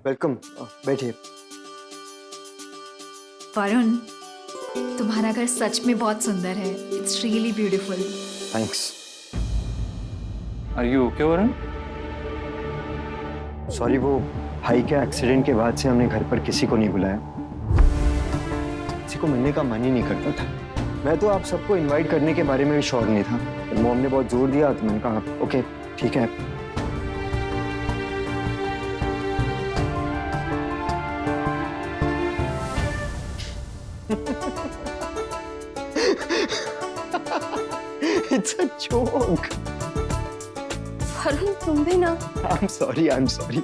Welcome, बैठिए। वरुण, तुम्हारा घर सच में बहुत सुंदर है। It's really beautiful. Thanks. Are you okay Varun? Sorry, वो भाई के एक्सीडेंट के बाद से हमने घर पर किसी को नहीं बुलाया। किसी को मिलने का मन ही नहीं करता था। मैं तो आप सबको इनवाइट करने के बारे में भी श्योर नहीं था। मॉम ने बहुत जोर दिया तो मैंने कहा ओके ठीक है। It's a joke. वरुण तुम भी ना। I'm sorry.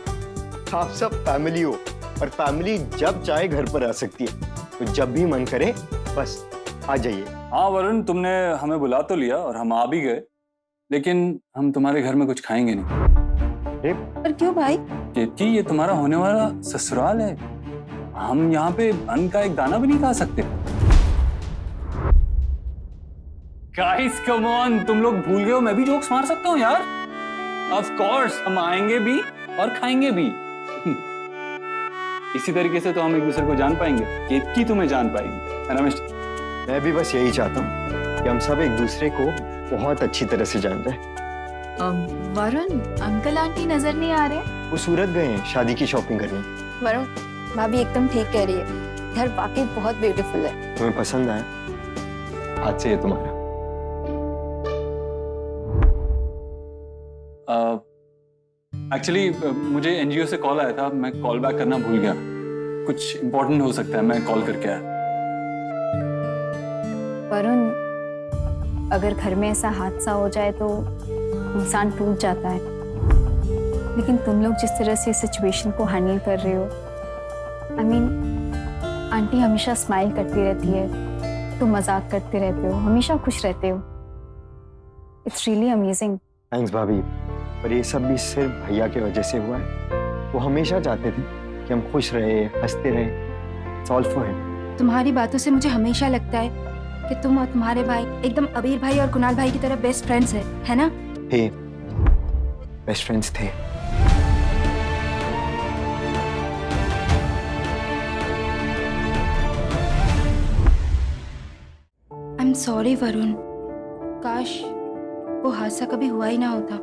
आप सब फैमिली हो और फैमिली जब चाहे घर पर आ सकती है, तो जब भी मन करे बस आ जाइए। हाँ वरुण, तुमने हमें बुला तो लिया और हम आ भी गए, लेकिन हम तुम्हारे घर में कुछ खाएंगे नहीं। पर क्यों भाई? केतकी, ये तुम्हारा होने वाला ससुराल है। हम यहाँ पे अन्न का एक दाना भी नहीं खा सकते। गाइस कम ऑन, तुम लोग भूल गए हो मैं भी जोक्स मार सकता हूँ यार। ऑफ कोर्स हम आएंगे भी और खाएंगे भी। इसी तरीके से तो हम एक दूसरे को जान पाएंगे, केतकी तुम्हें जान पाएंगे, है ना मिस्टर? मैं भी बस यही चाहता हूँ कि हम सब एक दूसरे को बहुत अच्छी तरह से जान जाए। वरुण, अंकल आंटी नजर नहीं आ रहे? वो सूरत गए हैं शादी की शॉपिंग करने। वरुण भाभी एकदम ठीक कह रही है, घर वाकई बहुत ब्यूटीफुल है। तुम्हें पसंद आया? हाथ से ये तुम्हारा। एक्चुअली मुझे एनजीओ से कॉल आया था, मैं कॉल बैक करना भूल गया। कुछ इम्पोर्टेंट हो सकता है, मैं कॉल करके आया। वरुण अगर घर में ऐसा हादसा हो जाए तो इंसान टूट जाता है, लेकिन तुम लोग जिस तरह से सिचुएशन को हैंडल कर रहे हो, आई मीन आंटी हमेशा स्माइल करती रहती है, तुम मजाक करते रहते हो, हमेशा खुश रहते हो। It's really amazing. थैंक्स भाभी, पर ये सब भी सिर्फ भैया की वजह से हुआ है। वो हमेशा चाहते थे कि हम खुश रहे, हंसते रहे। It's all for him. तुम्हारी बातों से मुझे हमेशा लगता है कि तुम और तुम्हारे भाई एकदम अबीर भाई और कुणाल भाई की तरह बेस्ट फ्रेंड्स है ना? थे, बेस्ट फ्रेंड्स थे। आई एम सॉरी वरुण, काश वो हादसा कभी हुआ ही ना होता।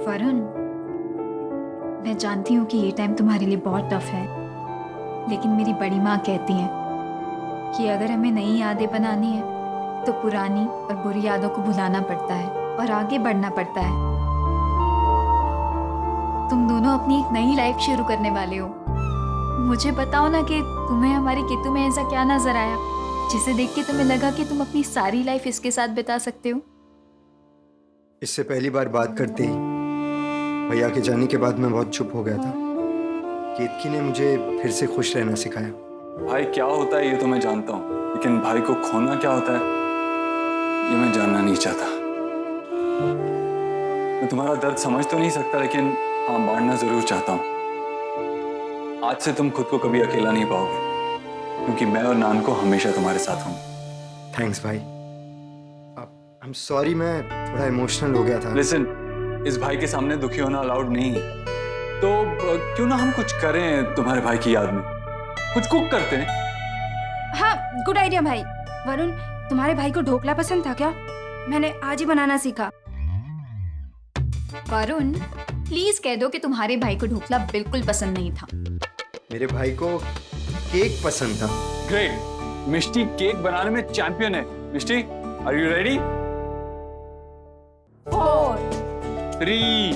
वरुण, मैं जानती हूँ कि ये टाइम तुम्हारे लिए बहुत टफ है, लेकिन मेरी बड़ी माँ कहती है कि अगर हमें नई यादें बनानी है तो पुरानी और बुरी यादों को भुलाना पड़ता है और आगे बढ़ना पड़ता है। तुम दोनों अपनी एक नई लाइफ शुरू करने वाले हो। मुझे बताओ ना कि तुम्हें हमारी केतु में ऐसा क्या नजर आया जिसे देख के तुम्हें लगा कि तुम अपनी सारी लाइफ इसके साथ बिता सकते हो? इससे पहली बार बात करते ही भैया के जाने के बाद मैं बहुत चुप हो गया था। केतकी ने मुझे फिर से खुश रहना सिखाया। भाई क्या होता है ये तो मैं जानता हूँ, लेकिन भाई को खोना क्या होता है ये मैं जानना नहीं चाहता। मैं तुम्हारा दर्द समझ तो नहीं सकता, लेकिन हाँ बांटना जरूर चाहता हूँ। आज से तुम खुद को कभी अकेला नहीं पाओगे, क्योंकि मैं और नान को हमेशा तुम्हारे साथ हूँ। थैंक्स भाई। आई एम सॉरी, मैं थोड़ा इमोशनल हो गया था। लिसन, इस भाई के सामने दुखी होना अलाउड नहीं है, तो क्यों ना हम कुछ करें तुम्हारे भाई की याद में, कुछ कुक करते हैं। हाँ, गुड आइडिया भाई। वरुण, तुम्हारे भाई को ढोकला पसंद था क्या? मैंने आज ही बनाना सीखा। वरुण, प्लीज कह दो कि तुम्हारे भाई को ढोकला बिल्कुल पसंद नहीं था। मेरे भाई को केक पसंद था। ग्रेट, मिष्टी केक बनाने में चैंपियन है। Mishti, are you ready? 4 3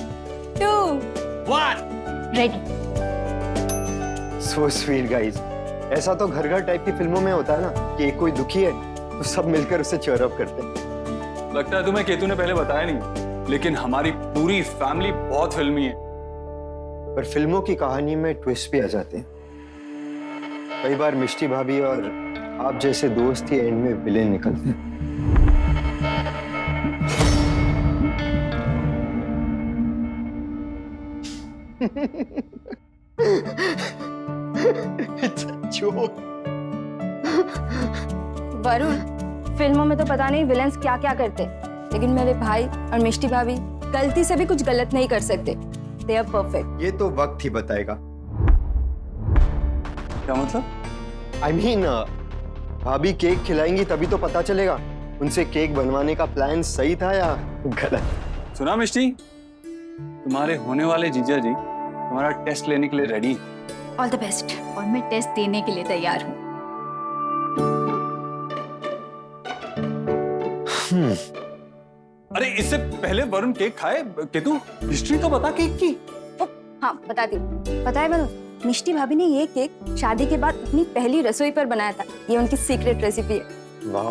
2 1 ready. So sweet guys. ऐसा तो घर घर टाइप की फिल्मों में होता है ना कि एक कोई दुखी है तो सब मिलकर उसे चीयर अप करते हैं। लगता है तुम्हें केतु ने पहले बताया नहीं, लेकिन हमारी पूरी फैमिली बहुत फिल्मी है। पर फिल्मों की कहानी में ट्विस्ट भी आ जाते हैं। कई बार मिष्टी भाभी और आप जैसे दोस्त ही एंड में विलेन निकलते हैं। It's a joke. वरुण, फिल्मों में तो पता नहीं विलेंस क्या क्या करते, लेकिन मेरे भाई और मिष्टी भाभी गलती से भी कुछ गलत नहीं कर सकते। they are perfect. ये तो वक्त ही बताएगा। क्या मतलब? I mean, भाभी केक खिलाएंगी तभी तो पता चलेगा उनसे केक बनवाने का प्लान सही था या गलत। सुना मिष्टी, तुम्हारे होने वाले जीजा जी तुम्हारा टेस्ट लेने के लिए रेडी हैं। All the best. और मैं टेस्ट देने के लिए तैयार हूँ। अरे इससे पहले वरुण केक खाए, केतु हिस्ट्री तो बता केक की। हाँ बताती हूँ। पता है वरुण, मिष्टी भाभी ने ये केक शादी के बाद अपनी पहली रसोई पर बनाया था। ये उनकी सीक्रेट रेसिपी है। वाह,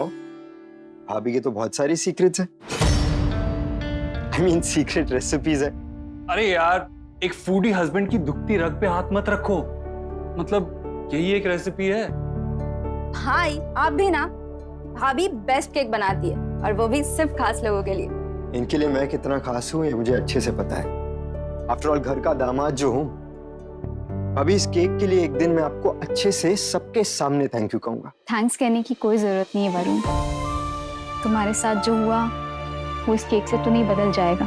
भाभी के तो बहुत सारी सीक्रेट्स हैं। I mean, सीक्रेट रेसिपीज है। अरे यार, एक फूडी हस्बैंड की दुखती रग पे हाथ मत रखो। मतलब यही एक रेसिपी है। हाँ आप भी ना, भाभी बेस्ट केक बनाती है और वो भी सिर्फ खास लोगों के लिए। इनके लिए मैं कितना खास हूँ ये मुझे अच्छे से पता है। आफ्टर ऑल घर का दामाद जो हूँ। अभी इस केक के लिए एक दिन मैं आपको अच्छे से सबके सामने थैंक यू कहूंगा। थैंक्स कहने की कोई जरूरत नहीं है वरुण। तुम्हारे साथ जो हुआ वो इस केक से तो नहीं बदल जाएगा।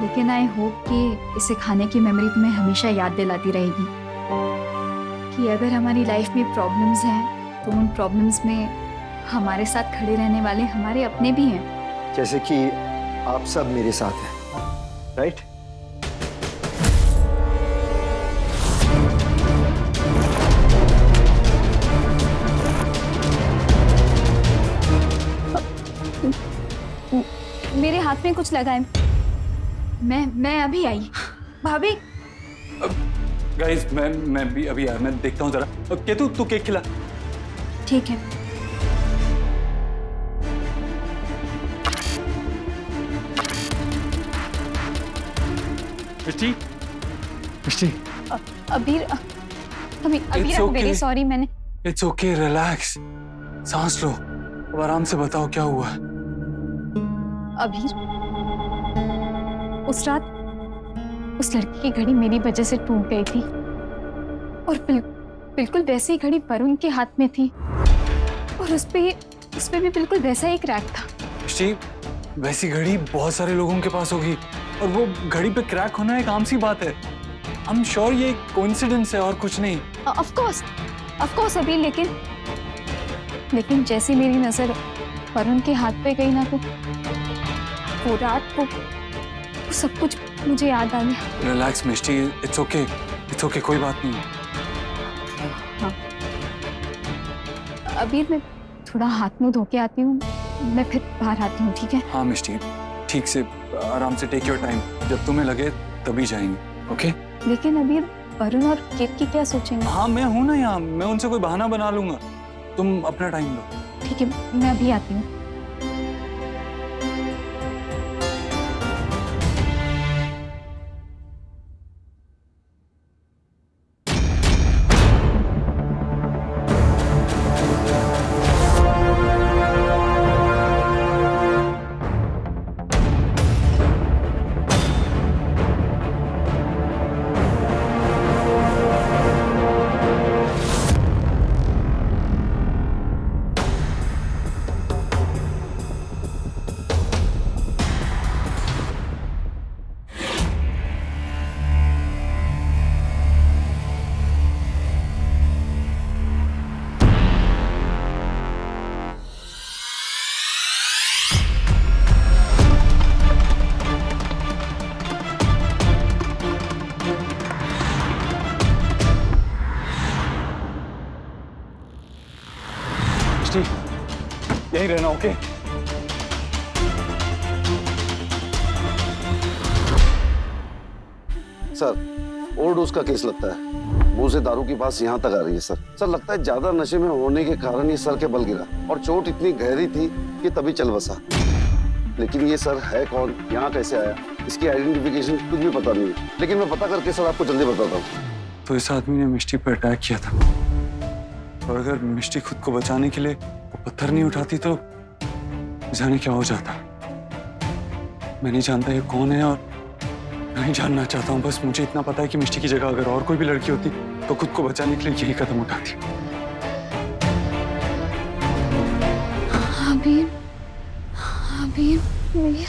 लेकिन आई होप कि इसे खाने की मेमोरी तुम्हें हमेशा याद दिलाती रहेगी कि अगर हमारी लाइफ में प्रॉब्लम्स हैं तो उन प्रॉब्लम्स में हमारे साथ खड़े रहने वाले हमारे अपने भी हैं। जैसे कि आप सब मेरे साथ हैं, राइट? मेरे हाथ में कुछ लगा है। मैं अभी आई। भाभी गाइस, मैं भी अभी यार मैं देखता हूँ जरा। केतु तू केक खिला। ठीक है। मिष्टी, मिष्टी, अबीर okay. सॉरी मैंने। इट्स ओके, रिलैक्स, सांस लो। अब आराम से बताओ क्या हुआ। अबीर, उस रात उस लड़की की घड़ी मेरी वजह से टूट गई थी और बिल्कुल वैसी घड़ी वरुण के हाथ में थी और उस पे भी बिल्कुल वैसा ही क्रैक था। मिष्टी, वैसी घड़ी बहुत सारे लोगों के पास होगी और वो घड़ी पे क्रैक होना एक आम सी बात है। आई एम श्योर ये कोइंसिडेंस है और कुछ नहीं। ऑफ कोर्स अबीर, लेकिन जैसे मेरी नजर वरुण के हाथ पे गई ना तो वो रात वो सब कुछ मुझे याद आ गया। रिलैक्स मिष्टी, इट्स ओके, कोई बात नहीं। हाँ अबीर, मैं थोड़ा हाथ मुंह धो के आती हूँ, मैं फिर बाहर आती हूँ, ठीक है? हाँ मिष्टी, ठीक से आराम से, टेक योर टाइम। जब तुम्हें लगे तभी जाएंगे, ओके? लेकिन अबीर, वरुण और केक की क्या सोचेंगे? हाँ मैं हूँ ना यहाँ, मैं उनसे कोई बहाना बना लूंगा। तुम अपना टाइम लो। ठीक है, मैं अभी आती हूँ। यहीं रहना, ओके? सर, ओवरडोज का केस लगता है। मुंह से दारू की बात यहाँ तक आ रही है सर। लगता है ज्यादा नशे में होने के कारण ये सर के बल गिरा और चोट इतनी गहरी थी कि तभी चल बसा। लेकिन ये सर है कौन, यहाँ कैसे आया, इसकी आइडेंटिफिकेशन कुछ भी पता नहीं है। लेकिन मैं पता करके सर आपको जल्दी बताता हूँ। तो इस आदमी ने मिष्टी पर अटैक किया था और अगर मिष्टी खुद को बचाने के लिए वो पत्थर नहीं उठाती तो जाने क्या हो जाता। मैं नहीं जानता ये कौन है और नहीं जानना चाहता हूँ। बस मुझे इतना पता है कि मिष्टी की जगह अगर और कोई भी लड़की होती तो खुद को बचाने के लिए यही कदम उठाती। अबीर, अबीर, वीर,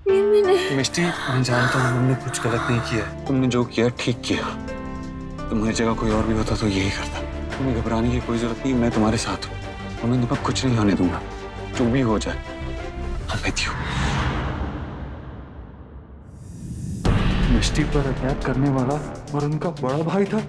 वीर, मिष्टी, मैं जानता हूँ तुमने कुछ गलत नहीं किया है। तुमने जो किया ठीक किया। तुम्हारी जगह कोई और भी होता तो यही करता। तुम्हें घबराने की कोई जरूरत नहीं, मैं तुम्हारे साथ हूँ। तुम्हें तुम्हें कुछ नहीं होने दूंगा, जो भी हो जाए। I'm with you। मिष्टी पर अटैक करने वाला और उनका बड़ा भाई था।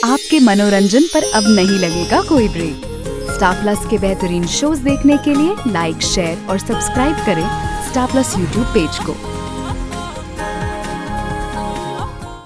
आपके मनोरंजन पर अब नहीं लगेगा कोई ब्रेक। स्टार प्लस के बेहतरीन शोज देखने के लिए लाइक, शेयर और सब्सक्राइब करें स्टार प्लस यूट्यूब पेज को।